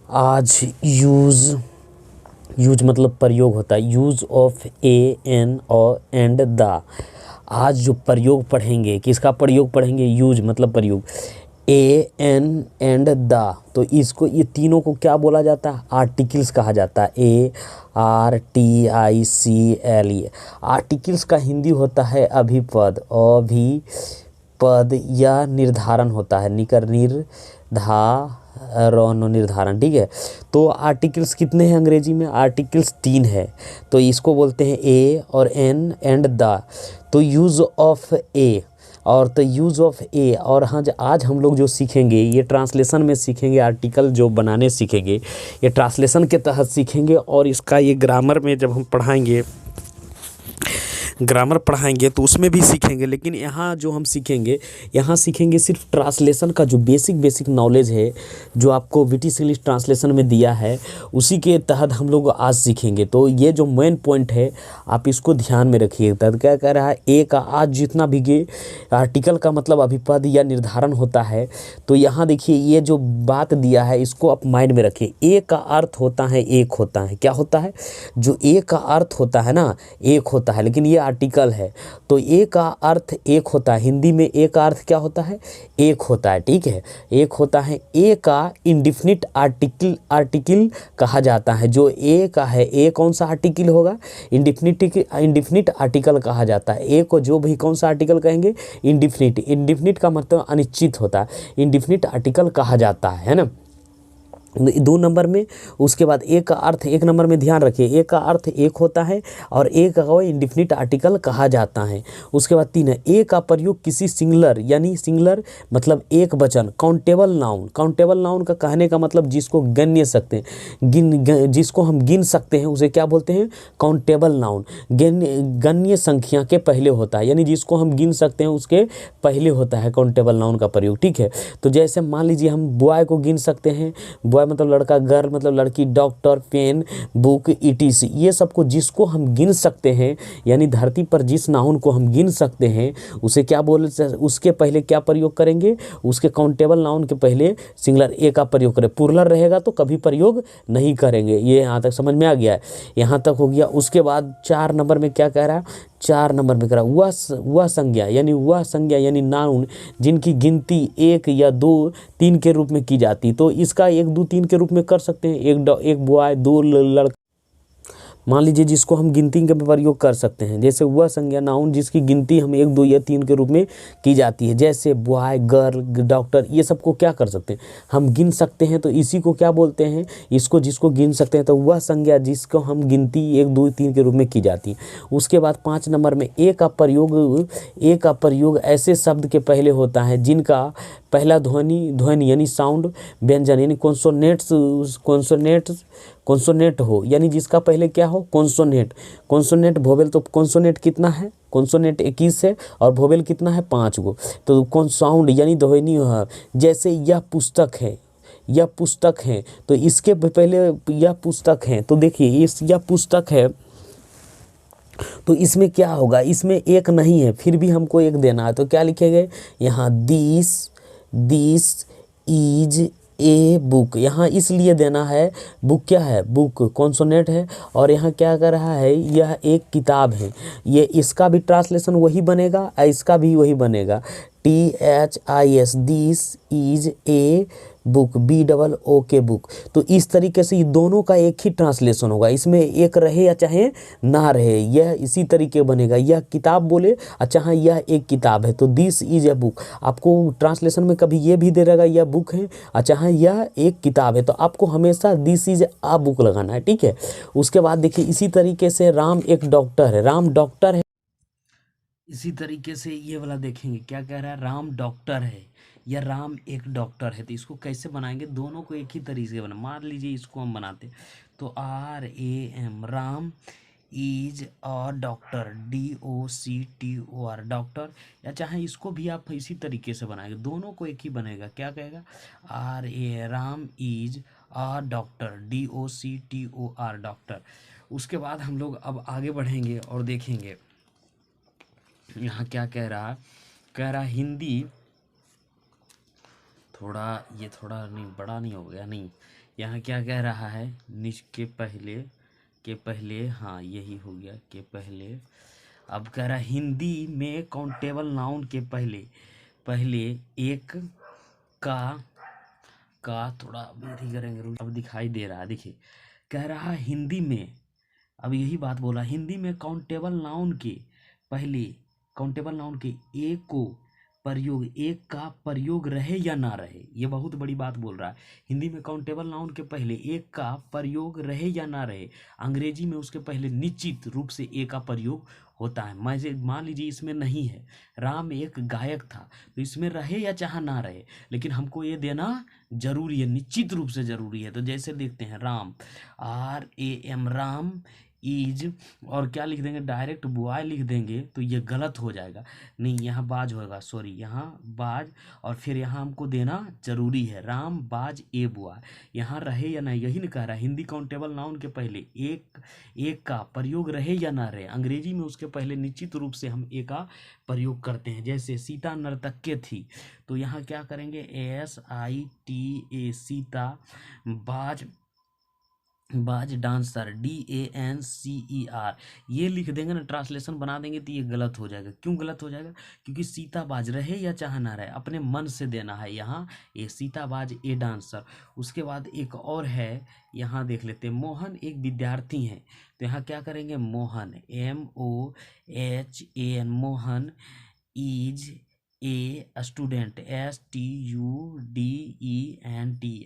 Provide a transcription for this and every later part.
आज यूज मतलब प्रयोग होता है, यूज ऑफ ए एन और एंड द। आज जो प्रयोग पढ़ेंगे, किसका प्रयोग पढ़ेंगे? यूज मतलब प्रयोग, ए एन एंड द। तो इसको, ये तीनों को क्या बोला जाता है? आर्टिकल्स कहा जाता है। A R T I C L E. Articles का हिंदी होता है अभिपद। अभिपद या निर्धारण होता है, निर्धारण, ठीक है। तो आर्टिकल्स कितने हैं अंग्रेजी में? आर्टिकल्स 3 है। तो इसको बोलते हैं ए और एन एंड द। तो यूज़ ऑफ ए, और तो यूज़ ऑफ ए, और हाँ, आज हम लोग जो सीखेंगे ये ट्रांसलेशन में सीखेंगे। आर्टिकल जो बनाने सीखेंगे ये ट्रांसलेशन के तहत सीखेंगे, और इसका ये ग्रामर में जब हम ग्रामर पढ़ाएंगे तो उसमें भी सीखेंगे। लेकिन यहाँ जो हम सीखेंगे, यहाँ सीखेंगे सिर्फ ट्रांसलेशन का जो बेसिक नॉलेज है, जो आपको ब्रिटिश इंग्लिश ट्रांसलेशन में दिया है, उसी के तहत हम लोग आज सीखेंगे। तो ये जो मेन पॉइंट है आप इसको ध्यान में रखिए। तहत क्या कह रहा है? ए का आज जितना भी आर्टिकल का मतलब अभिपद या निर्धारण होता है। तो यहाँ देखिए ये जो बात दिया है इसको आप माइंड में रखिए। ए का अर्थ होता है एक होता है। क्या होता है? जो ए का अर्थ होता है ना, एक होता है, लेकिन ये आर्टिकल है। तो ए का अर्थ एक होता है। हिंदी में ए का अर्थ क्या होता है? एक होता है, ठीक है, एक होता है। ए का इंडिफिनिट आर्टिकल कहा जाता है। जो ए का है, ए कौन सा आर्टिकल होगा? इंडिफिनिट आर्टिकल कहा जाता है। ए को जो भी कौन सा आर्टिकल कहेंगे? इंडिफिनिट का मतलब अनिश्चित होता है, इंडिफिनिट आर्टिकल कहा जाता है ना। 2 नंबर में, उसके बाद ए का अर्थ, 1 नंबर में ध्यान रखिए, ए का अर्थ एक होता है और ए का इंडिफिनिट आर्टिकल कहा जाता है। उसके बाद 3 है, ए का प्रयोग किसी सिंगुलर, यानी सिंगुलर मतलब एक वचन, काउंटेबल नाउन का कहने का मतलब जिसको गण्य सकते हैं, जिसको हम गिन सकते हैं उसे क्या बोलते हैं? Countable noun. गण्य संख्या के पहले होता है, यानी जिसको हम गिन सकते हैं उसके पहले होता है काउंटेबल नाउन का प्रयोग, ठीक है। तो जैसे मान लीजिए हम बॉय को गिन सकते हैं, बॉय मतलब लड़का, गर्ल मतलब लड़की, डॉक्टर, पेन, बुक, ईटीसी, ये सबको जिसको हम गिन सकते हैं, यानी धरती पर जिस नाउन को हम गिन सकते हैं उसे क्या बोल, उसके पहले क्या प्रयोग करेंगे? उसके काउंटेबल नाउन के पहले सिंगुलर ए का प्रयोग करें। प्लुरल रहेगा तो कभी प्रयोग नहीं करेंगे। ये यहाँ तक समझ में आ गया है? यहाँ तक हो गया। उसके बाद 4 नंबर में क्या कह रहा है? 4 नंबर में कह रहा है वह संज्ञा यानी नाउन जिनकी गिनती 1 या 2, 3 के रूप में की जाती। तो इसका 1, 2, 3 के रूप में कर सकते हैं। एक बॉय, 2 लड़का, मान लीजिए, जिसको हम गिनती के प्रयोग कर सकते हैं। जैसे वह संज्ञा नाउन जिसकी गिनती हम 1, 2 या 3 के रूप में की जाती है, जैसे बॉय, गर्ल, डॉक्टर, ये सबको क्या कर सकते हैं? हम गिन सकते हैं। तो इसी को क्या बोलते हैं? इसको जिसको गिन सकते हैं। तो वह संज्ञा जिसको हम गिनती 1, 2, 3 के रूप में की जाती है। उसके बाद 5 नंबर में ए का प्रयोग ऐसे शब्द के पहले होता है जिनका पहला ध्वनि यानी साउंड, व्यंजन यानी कॉन्सोनेंट हो, यानी जिसका पहले क्या हो? Consonant vowel. तो कॉन्सोनेंट कितना है? कॉन्सोनेंट 21 है और वोवेल कितना है? 5 गो। तो कौन साउंड यानी ध्वनि है। जैसे यह पुस्तक है, तो इसके पहले यह पुस्तक है। तो देखिए यह पुस्तक है, तो इसमें क्या होगा? इसमें एक नहीं है, फिर भी हमको एक देना है। तो क्या लिखेंगे यहाँ? This is a book. यहाँ इसलिए देना है, बुक क्या है? बुक कॉन्सोनेंट है। और यहाँ क्या कर रहा है? यह एक किताब है। ये इसका भी ट्रांसलेशन वही बनेगा, इसका भी वही बनेगा, THIS, this is a book, BOOK book. तो इस तरीके से ये दोनों का एक ही ट्रांसलेशन होगा। इसमें एक रहे या चाहे ना रहे, यह इसी तरीके बनेगा। यह किताब बोले, अच्छा हाँ यह एक किताब है, तो दिस इज ए बुक। आपको ट्रांसलेशन में कभी ये भी दे रहेगा यह बुक है, अच्छा हाँ यह एक किताब है, तो आपको हमेशा दिस इज आ बुक लगाना है, ठीक है। उसके बाद देखिए इसी तरीके से राम एक डॉक्टर है, राम डॉक्टर है। इसी तरीके से ये वाला देखेंगे, क्या कह रहा है? राम डॉक्टर है या राम एक डॉक्टर है। तो इसको कैसे बनाएंगे? दोनों को एक ही तरीके से बना। मान लीजिए इसको हम बनाते, तो RAM, Ram is a doctor, DOCTOR, doctor. या चाहे इसको भी आप इसी तरीके से बनाएंगे, दोनों को एक ही बनेगा। क्या कहेगा? Ram is a doctor, DOCTOR, doctor. उसके बाद हम लोग अब आगे बढ़ेंगे और देखेंगे यहाँ क्या कह रहा है? कह रहा हिंदी, थोड़ा ये थोड़ा नहीं बड़ा नहीं हो गया, नहीं। यहाँ क्या कह रहा है, निज के पहले, हाँ यही हो गया, के पहले। अब कह रहा है हिंदी में काउंटेबल नाउन के पहले पहले एक का थोड़ा अभी करेंगे रूल, अब दिखाई दे रहा है, देखिए कह रहा है हिंदी में, अब यही बात बोला, हिंदी में काउंटेबल नाउन के पहले काउंटेबल नाउन के एक को प्रयोग, एक का प्रयोग रहे या ना रहे, ये बहुत बड़ी बात बोल रहा है। हिंदी में काउंटेबल नाउन के पहले एक का प्रयोग रहे या ना रहे, अंग्रेजी में उसके पहले निश्चित रूप से एक का प्रयोग होता है। मान लीजिए इसमें नहीं है, राम एक गायक था, तो इसमें रहे या चाहे ना रहे, लेकिन हमको ये देना जरूरी है, निश्चित रूप से जरूरी है। तो जैसे देखते हैं राम, RAM, राम इज, और क्या लिख देंगे, डायरेक्ट बॉय लिख देंगे तो ये गलत हो जाएगा, नहीं यहाँ बाज होगा, सॉरी यहाँ बाज, और फिर यहाँ हमको देना जरूरी है, राम बाज ए बॉय, यहाँ रहे या नहीं, यही नहीं कह रहा। हिंदी काउंटेबल नाउन के पहले एक का प्रयोग रहे या ना रहे, अंग्रेजी में उसके पहले निश्चित रूप से हम एक का प्रयोग करते हैं। जैसे सीता नर्तक्य थी, तो यहाँ क्या करेंगे, SITA, सीता, बाज डांसर, DANCER, ये लिख देंगे ना, ट्रांसलेशन बना देंगे तो ये गलत हो जाएगा। क्यों गलत हो जाएगा, क्योंकि सीता बाज रहे या चाहे ना रहे, अपने मन से देना है। यहाँ ये सीता बाज ए डांसर। उसके बाद एक और है, यहाँ देख लेते हैं, मोहन एक विद्यार्थी हैं, तो यहाँ क्या करेंगे, Mohan MOHAN, Mohan is a student, STUDENT,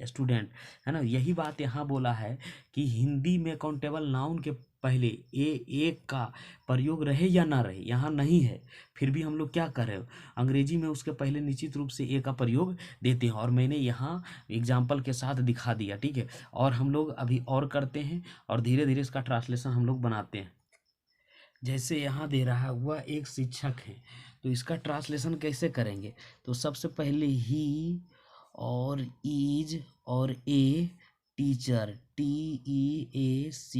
student, है ना। यही बात यहाँ बोला है कि हिंदी में काउंटेबल नाउन के पहले एक का प्रयोग रहे या ना रहे, यहाँ नहीं है, फिर भी हम लोग क्या कर रहे हो, अंग्रेजी में उसके पहले निश्चित रूप से एक का प्रयोग देते हैं, और मैंने यहाँ एग्जाम्पल के साथ दिखा दिया, ठीक है। और हम लोग अभी और करते हैं, और धीरे धीरे इसका ट्रांसलेशन हम लोग बनाते हैं। जैसे यहाँ दे रहा है, वह एक शिक्षक है, तो इसका ट्रांसलेशन कैसे करेंगे, तो सबसे पहले ही और इज और ए टीचर, TEACHER,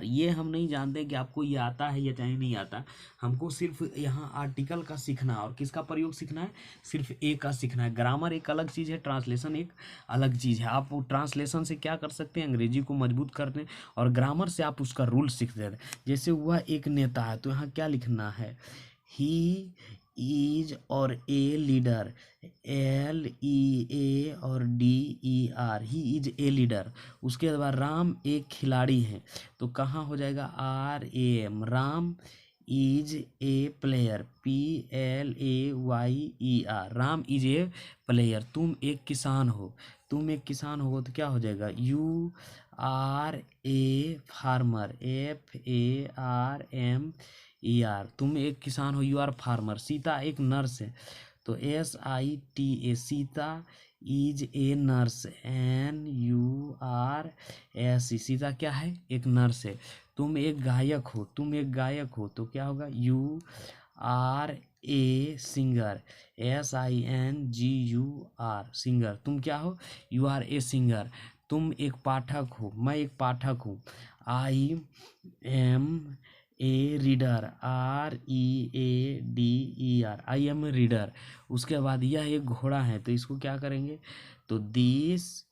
ये हम नहीं जानते कि आपको ये आता है या चाहे नहीं आता, हमको सिर्फ यहाँ आर्टिकल का सीखना है, और किसका प्रयोग सीखना है, सिर्फ ए का सीखना है। ग्रामर एक अलग चीज़ है, ट्रांसलेशन एक अलग चीज़ है। आप ट्रांसलेशन से क्या कर सकते हैं, अंग्रेजी को मजबूत करने, और ग्रामर से आप उसका रूल सीख देते हैं। जैसे वह एक नेता है, तो यहाँ क्या लिखना है, ही इज और ए लीडर, LEA और DER, he is a leader. उसके बाद राम एक खिलाड़ी हैं, तो कहाँ हो जाएगा, RAM, Ram is a player, PLAYER, Ram is a player. तुम एक किसान हो, तो क्या हो जाएगा, URA फार्मर, FARMER, तुम एक किसान हो, UR फार्मर। सीता एक नर्स है, तो SITA, Sita is a nurse, NURSE, Sita क्या है, एक नर्स है। तुम एक गायक हो, तो क्या होगा, URA सिंगर, SINGUR, सिंगर। तुम क्या हो, URA सिंगर। तुम एक पाठक हो, मैं एक पाठक हूँ, IM A reader, READER, I am reader. उसके बाद यह एक घोड़ा है, तो इसको क्या करेंगे, तो this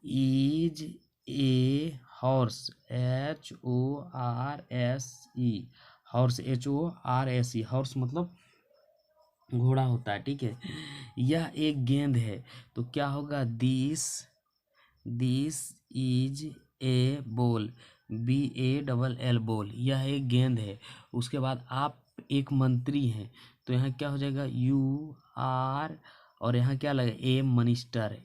is a horse, HORSE, horse, HORSE, horse मतलब घोड़ा होता है, ठीक है। यह एक गेंद है, तो क्या होगा, this is A ball, BALL, ball, यह एक गेंद है। उसके बाद आप एक मंत्री हैं, तो यहाँ क्या हो जाएगा, UR, और यहाँ क्या लगेगा, ए मिनिस्टर,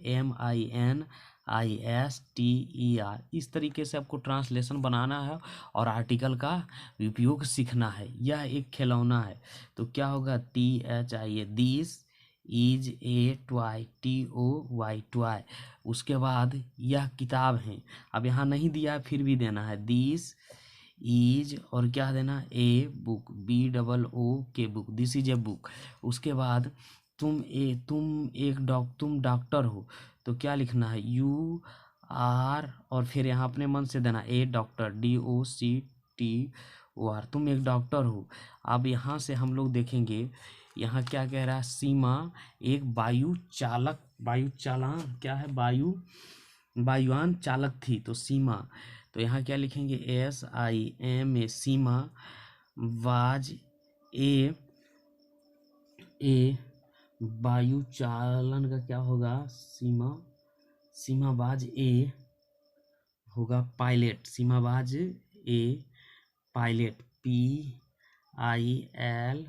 MINISTER। इस तरीके से आपको ट्रांसलेशन बनाना है और आर्टिकल का उपयोग सीखना है। यह एक खिलौना है, तो क्या होगा, THIA, this is A toy, TOY, toy. उसके बाद यह किताब है, अब यहाँ नहीं दिया फिर भी देना है, दिस इज, और क्या देना, a book, BOOK, book, this is a book. उसके बाद तुम डॉक्टर हो, तो क्या लिखना है, UR, और फिर यहाँ अपने मन से देना, ए डॉक्टर, DOCTOR, तुम एक डॉक्टर हो। अब यहाँ से हम लोग देखेंगे यहाँ क्या कह रहा है, सीमा एक वायुचालन क्या है, वायुयान चालक थी, तो सीमा, तो यहाँ क्या लिखेंगे, SIMA, सीमा वाज ए वायु चालन का क्या होगा, सीमाबाज ए होगा पायलट, सीमाबाज ए पायलट, PIL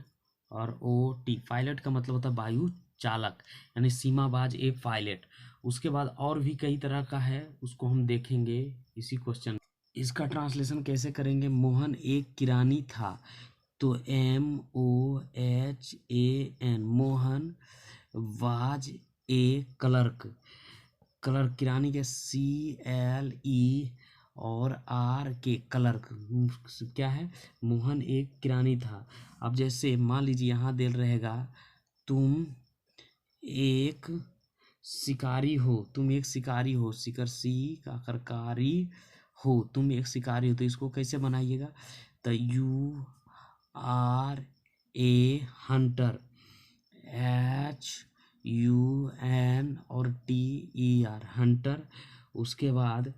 और OT, पायलट का मतलब होता है वायु चालक, यानी सीमाबाज ए पायलट। उसके बाद और भी कई तरह का है, उसको हम देखेंगे इसी क्वेश्चन। इसका ट्रांसलेशन कैसे करेंगे, मोहन एक किरानी था, तो MOHAN, Mohan was a clerk, किरानी के CLE और R के क्लर्क, क्या है, मोहन एक किरानी था। अब जैसे मान लीजिए यहाँ दे रहेगा, तुम एक शिकारी हो, शिकारकारी हो, तुम एक शिकारी हो, तो इसको कैसे बनाइएगा, तो UR A हंटर, HUN और TER हंटर। उसके बाद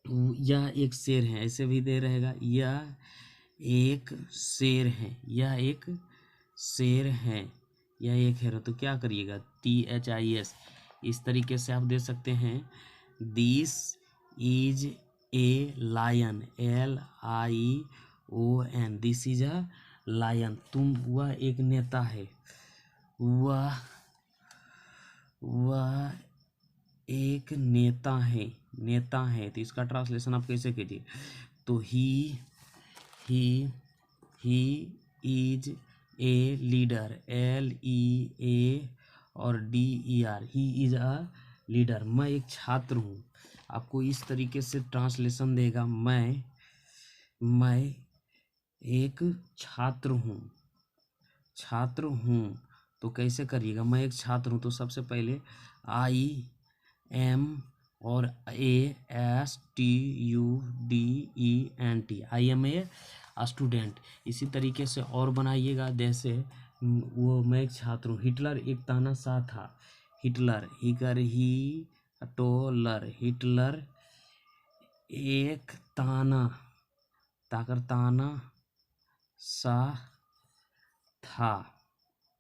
यह एक शेर है, ऐसे भी दे रहेगा, यह एक शेर है, यह एक है, तो क्या करिएगा, THIS, इस तरीके से आप दे सकते हैं। This is a lion, LION, this is a lion, वह एक नेता है, वह एक नेता है, तो इसका ट्रांसलेशन आप कैसे कीजिए, तो he is a leader, LEA और DER, he is a leader, मैं एक छात्र हूँ। आपको इस तरीके से ट्रांसलेशन देगा, मैं एक छात्र हूँ, तो कैसे करिएगा, मैं एक छात्र हूँ, तो सबसे पहले IM और ASTUDENT, I am a student. इसी तरीके से और बनाइएगा, जैसे वो मैं एक छात्र हूँ, हिटलर एक तानाशाह था, हिटलर एक तानाशाह था,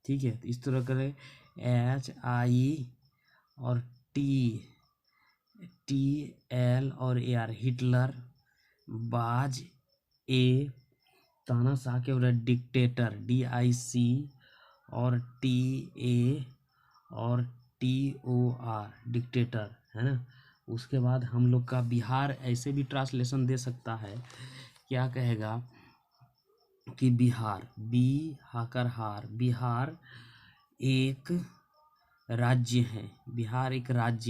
ठीक है। तो इस तरह करें, HI और TL और AR, हिटलर बाज ए तानाशाह के बोला डिक्टेटर, DIC और TA और TOR, डिक्टेटर, है ना। उसके बाद हम लोग का बिहार ऐसे भी ट्रांसलेशन दे सकता है, क्या कहेगा कि बिहार, बिहार एक राज्य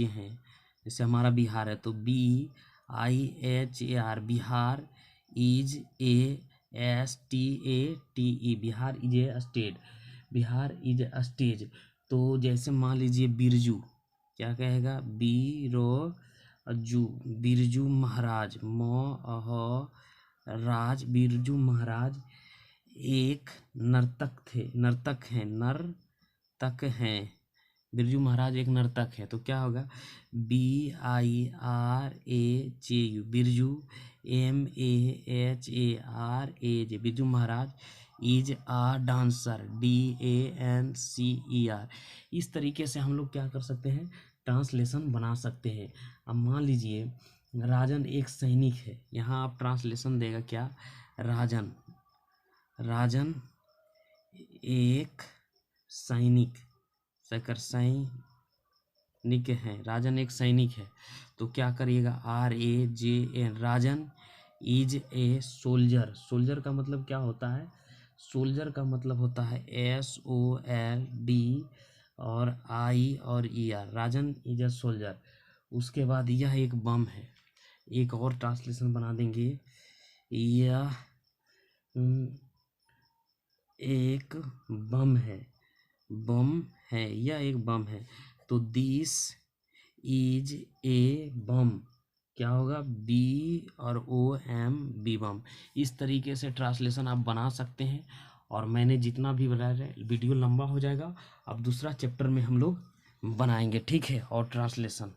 है, जैसे हमारा बिहार है, तो BIHAR, Bihar is a STATE, Bihar is a state, तो जैसे मान लीजिए बिरजू, क्या कहेगा, बिरजू महाराज, बिरजू महाराज एक नर्तक हैं, बिरजू महाराज एक नर्तक है, तो क्या होगा, BIRAJU, Birju, MAHARAJ, Birju Maharaj is a dancer, DANCER। इस तरीके से हम लोग क्या कर सकते हैं, ट्रांसलेशन बना सकते हैं। अब मान लीजिए राजन एक सैनिक है, यहाँ आप ट्रांसलेशन देगा क्या, राजन एक सैनिक है, राजन एक सैनिक है, तो क्या करिएगा, RAJN, Rajan is a soldier का मतलब क्या होता है, सोल्जर का मतलब होता है SOLD और I और ER, Rajan is a soldier. उसके बाद यह एक बम है, एक और ट्रांसलेशन बना देंगे, यह एक बम है, यह एक बम है, तो दिस इज ए बम, क्या होगा, BOM, बम। इस तरीके से ट्रांसलेशन आप बना सकते हैं। और मैंने जितना भी बनाया वीडियो लंबा हो जाएगा। अब दूसरा चैप्टर में हम लोग बनाएंगे, ठीक है, और ट्रांसलेशन।